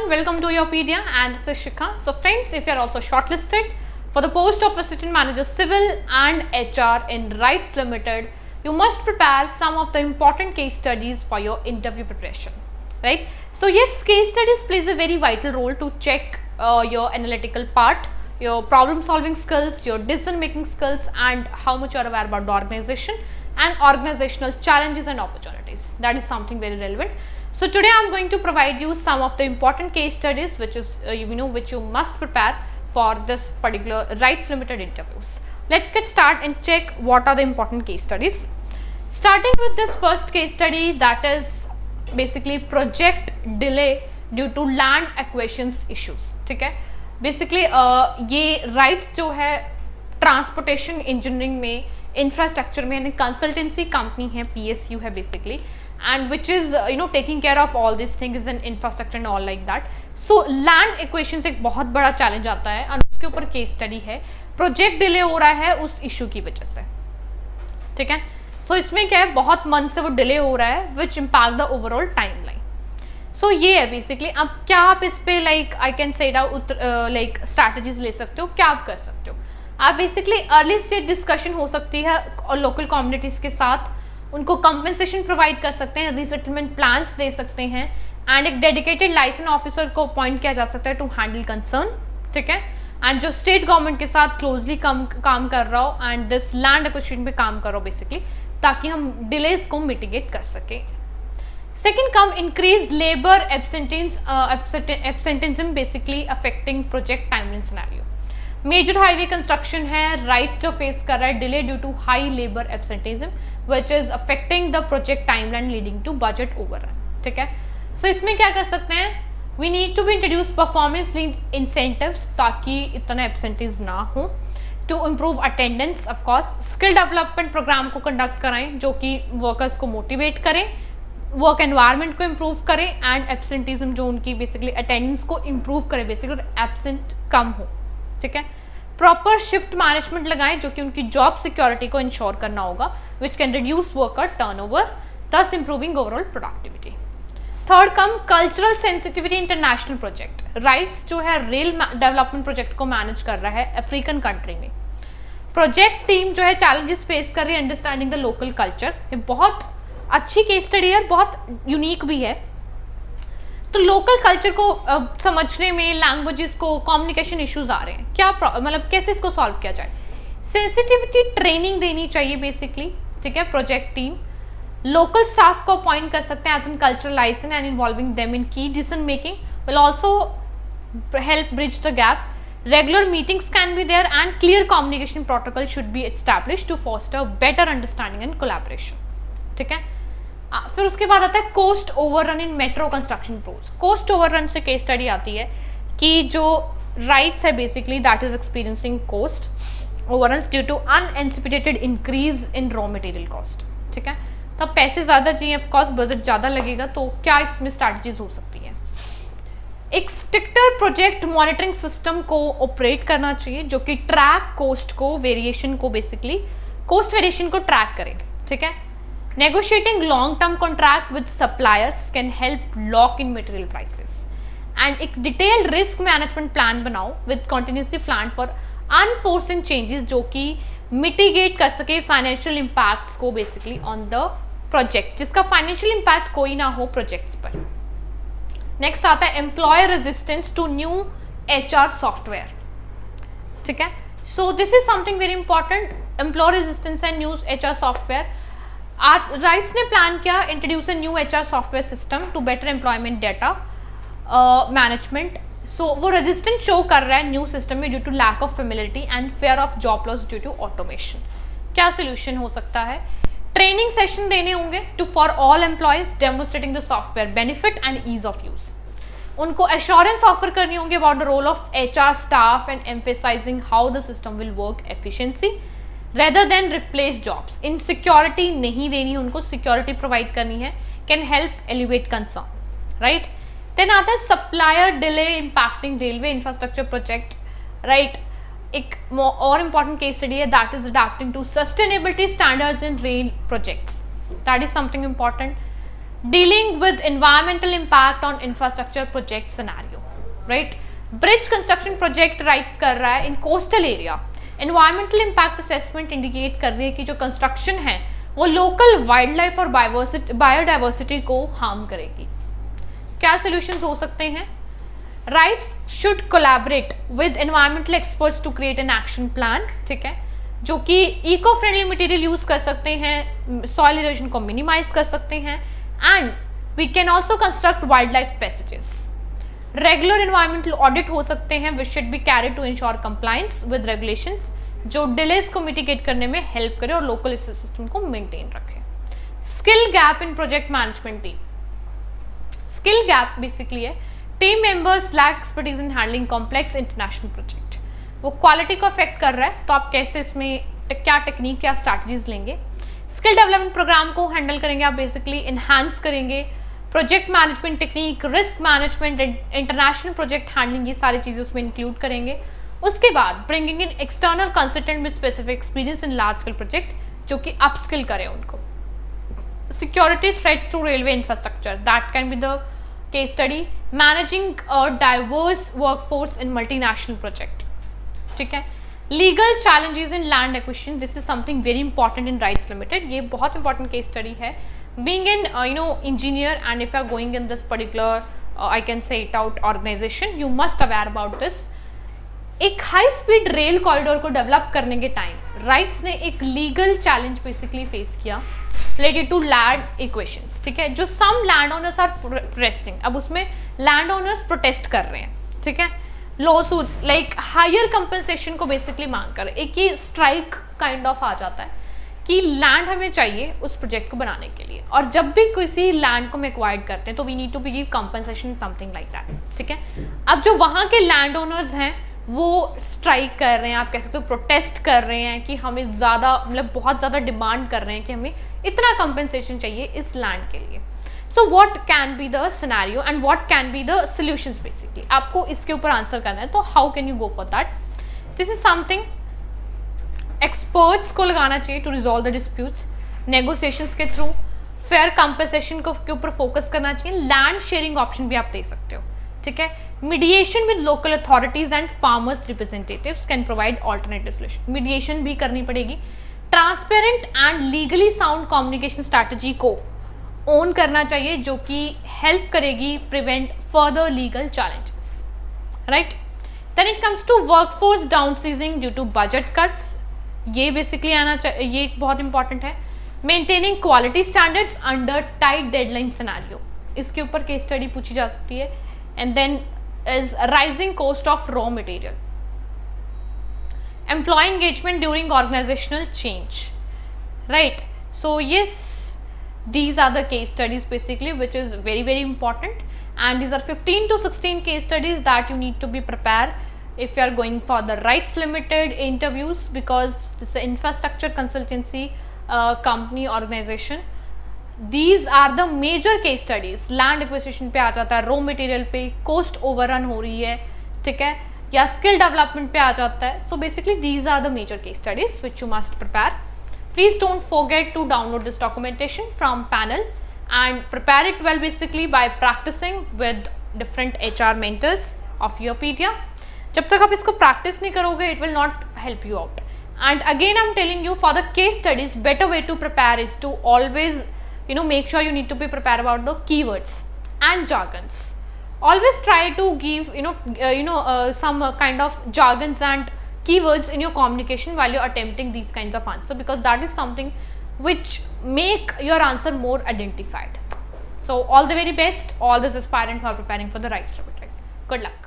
everyone, welcome to Yopedia and this is Shikha. So friends, if you are also shortlisted for the post of Assistant Manager Civil and HR in RITES Limited, you must prepare some of the important case studies for your interview preparation, right? So yes, case studies plays a very vital role to check your analytical part, your problem solving skills, your decision making skills, and how much you are aware about the organization and organizational challenges and opportunities. That is something very relevant. So today I am going to provide you some of the important case studies which is which you must prepare for this particular RITES Limited interviews. Let's get started and check what are the important case studies. Starting with this first case study, that is basically project delay due to land acquisitions issues. ठीक है, basically ये rights जो है transportation engineering में, infrastructure में, यानी consultancy company है, PSU है basically, and which is taking care of all these things in infrastructure and all like that. So land acquisition एक बहुत बड़ा चैलेंज आता है और उसके ऊपर केस स्टडी है. प्रोजेक्ट डिले हो रहा है उस इशू की वजह से, ठीक है. सो इसमें क्या है, बहुत मंथ से वो डिले हो रहा है विच इम्पैक्ट द ओवरऑल टाइमलाइन. सो ये है बेसिकली. अब क्या आप इस पे आई कैन से स्ट्रैटेजीज ले सकते हो, क्या आप कर सकते हो. आप बेसिकली अर्ली स्टेज डिस्कशन हो सकती है और लोकल कम्युनिटीज के साथ, उनको कंपनसेशन प्रोवाइड कर सकते हैं, रीसेटलमेंट प्लान्स दे सकते हैं, एंड एक डेडिकेटेड लाइसेंस ऑफिसर को अपॉइंट किया जा सकता है टू हैंडल कंसर्न, ठीक है. एंड जो स्टेट गवर्नमेंट के साथ क्लोजली काम कर रहा हो एंड दिस लैंड एक्विजिशन पे काम कर रहा हो बेसिकली, ताकि हम डिलेज को मिटिगेट कर सकें. Second come increase labour absenteeism basically affecting project timeline scenario. Major highway construction है, राइट्स जो फेस कर रहा है delay due to high labour absenteeism which is affecting the project timeline leading to budget overrun, ठीक है. So इसमें क्या कर सकते हैं, we need to be introduce performance linked incentives ताकि इतना एब्सेंटीज ना हो, to improve attendance of course, skill development program को कंडक्ट कराएं जो कि वर्कर्स को मोटिवेट करें, वर्क एनवायरनमेंट को इम्प्रूव करें, एंड एब्सेंटिज्म जो उनकी बेसिकली अटेंडेंस को इम्प्रूव करें, बेसिकली एब्सेंट कम हो, ठीक है. प्रॉपर शिफ्ट मैनेजमेंट लगाएं जो कि उनकी जॉब सिक्योरिटी को इंश्योर करना होगा, which can reduce worker turnover, thus improving overall productivity. Third come cultural sensitivity international project. RITES जो है रेल डेवलपमेंट प्रोजेक्ट को मैनेज कर रहा है अफ्रीकन कंट्री में. प्रोजेक्ट टीम जो है चैलेंजेस फेस कर रही है अंडरस्टैंडिंग द लोकल कल्चर. ये बहुत अच्छी केस स्टडी है, बहुत यूनिक भी है. तो लोकल कल्चर को समझने में, लैंग्वेजेस को, कम्युनिकेशन इश्यूज आ रहे हैं, क्या मतलब कैसे इसको सॉल्व किया जाए. सेंसिटिविटी ट्रेनिंग देनी चाहिए बेसिकली, ठीक है. प्रोजेक्ट टीम लोकल स्टाफ को अपॉइंट कर सकते हैं as an cultural liaison and involving them in the decision making will also help bridge the gap. Regular meetings can be there and clear communication protocol should be established to foster better understanding and collaboration, ठीक है. फिर उसके बाद आता है cost overrun in metro construction projects. Cost overrun से case study आती है कि जो राइट्स है basically that is experiencing cost overruns due to unanticipated increase in raw material cost, ठीक है. तब पैसे ज़्यादा चाहिए, ऑफकोर्स बजट ज़्यादा लगेगा, तो क्या इसमें स्ट्रैटेजीज हो सकती है. एक स्ट्रिक्टर प्रोजेक्ट मॉनिटरिंग सिस्टम को ऑपरेट करना चाहिए जो कि ट्रैक कोस्ट को, वेरिएशन को, बेसिकली कोस्ट वेरिएशन को ट्रैक करे, ठीक है. Negotiating long term contract with suppliers can help lock in material prices. And एक डिटेल्ड रिस्क मैनेजमेंट प्लान बनाओ with continuously plan for enforcing changes जो कि मिटिगेट कर सके फाइनेंशियल इम्पैक्ट्स को बेसिकली ऑन द प्रोजेक्ट, जिसका फाइनेंशियल इम्पैक्ट कोई ना हो प्रोजेक्ट्स पर. नेक्स्ट आता है employer resistance to new HR software, ठीक है. So this is something very important, employer resistance and new HR software. RITES ने प्लान किया introduce a new HR software system to better employment data management. So वो रेजिस्टेंस show कर रहा है new system में due to lack of familiarity and fear of job loss due to automation. क्या solution हो सकता है. ट्रेनिंग सेशन देने होंगे to for all employees demonstrating the software benefit and ease of use. उनको एश्योरेंस ऑफर करनी होंगी about the role of HR staff and emphasizing how the system will work efficiency rather than replace jobs. Insecurity नहीं देनी, उनको security provide करनी है. Can help elevate concern, right. Then आता है supplier delay impacting railway infrastructure project, right. एक और important case study है that is adapting to sustainability standards in rail projects. That is something important. Dealing with environmental impact on infrastructure project scenario. Right. Bridge construction project RITES कर रहा है in coastal area. Environmental impact assessment indicate कर रही है कि जो construction है वो लोकल वाइल्ड लाइफ और बायोडाइवर्सिटी को हार्म करेगी। क्या सोल्यूशंस हो सकते हैं? RITES should collaborate with environmental experts to create an action plan, ठीक है, जो कि इको फ्रेंडली मटेरियल यूज कर सकते हैं, सॉइल इरोजन को मिनिमाइज कर सकते हैं, and we can also construct wildlife passages. Regular environmental audit हो सकते हैं which should be carried to ensure compliance with regulations, जो डिलेज को मिटिगेट करने में हेल्प करे और लोकल सिस्टम को मेंटेन रखे। Skill gap in project management team. Skill gap basically है team members lack expertise in handling complex international project. वो क्वालिटी को अफेक्ट कर रहा है, तो आप कैसे इसमें क्या टेक्निक, क्या स्ट्रैटेजीज लेंगे। स्किल डेवलपमेंट प्रोग्राम को हैंडल करेंगे आप, बेसिकली इनहांस करेंगे project management technique, risk management, international project handling, ये सारी चीजें उसमें इंक्लूड करेंगे। उसके बाद bringing in external consultant with specific experience in large scale project, जो कि अपस्किल करें उनको। Security threats to railway infrastructure, that can be the case study. Managing a diverse workforce in multinational project, ठीक है। Legal challenges in land acquisition, this is something very important in RITES Limited, ये बहुत important case study है। Being an engineer and if you are going in this particular I can say it out organization, you must aware about this. एक high speed rail corridor को develop करने के time RITES ने एक legal challenge basically face किया related to land equations, ठीक है, जो some land owners are protesting. अब उसमें लैंड ओनर्स प्रोटेस्ट कर रहे हैं, ठीक है, लॉसूट्स लाइक हायर कंपनसेशन को बेसिकली मांग कर, एक ही स्ट्राइक काइंड ऑफ आ जाता है कि लैंड हमें चाहिए उस प्रोजेक्ट को बनाने के लिए, और जब भी किसी लैंड को हम एक्वायर्ड करते हैं तो we need to give compensation something like that, ठीक है। अब जो वहाँ के लैंड ओनर्स हैं वो स्ट्राइक कर रहे हैं, आप कह सकते हो प्रोटेस्ट कर रहे हैं कि हमें ज़्यादा, मतलब बहुत ज़्यादा डिमांड कर रहे हैं कि हमें इतना कंपनसेशन चाहिए इस लैंड के लिए। So what can be the scenario and what can be the solutions, basically आपको इसके ऊपर आंसर करना है। तो how can you go for that? This is something experts को लगाना चाहिए to resolve the disputes, negotiations के थ्रू, फेयर कंपनसेशन के ऊपर फोकस करना चाहिए। लैंड शेयरिंग ऑप्शन भी आप दे सकते हो, ठीक है। Mediation with local authorities and farmers representatives can provide alternative solution, mediation भी करनी पड़ेगी। Transparent and legally sound communication strategy को ओन करना चाहिए, जो कि हेल्प करेगी prevent further legal challenges, right. Then it comes to workforce downsizing due to budget cuts, ये बेसिकली आना चाहिए, ये बहुत इंपॉर्टेंट है। Maintaining quality standards under tight deadline scenario, इसके ऊपर केस स्टडी पूछी जा सकती है। And then is rising cost of raw material, employee engagement during organizational change, right? So yes, these are the case studies basically which is very important, and these are 15 to 16 case studies that you need to be prepared if you are going for the rights limited interviews, because this is an infrastructure consultancy company organization. These are the major case studies. Land acquisition पे आ जाता है, raw material पे cost overrun हो रही है, ठीक है, या स्किल डेवलपमेंट पे आ जाता है। So basically these are the major case studies which you must prepare. Please don't forget to download this documentation from panel and prepare it well basically by practising with different HR mentors of your पीडिया। जब तक आप इसको practice नहीं करोगे it will not help you out. And again I am telling you for the case studies, better way to prepare is to always make sure you need to be prepared about the keywords and jargons. Always try to give some kind of jargons and keywords in your communication while you're attempting these kinds of answer, because that is something which make your answer more identified. So all the very best, all this aspirant who are preparing for the rights limited. Good luck.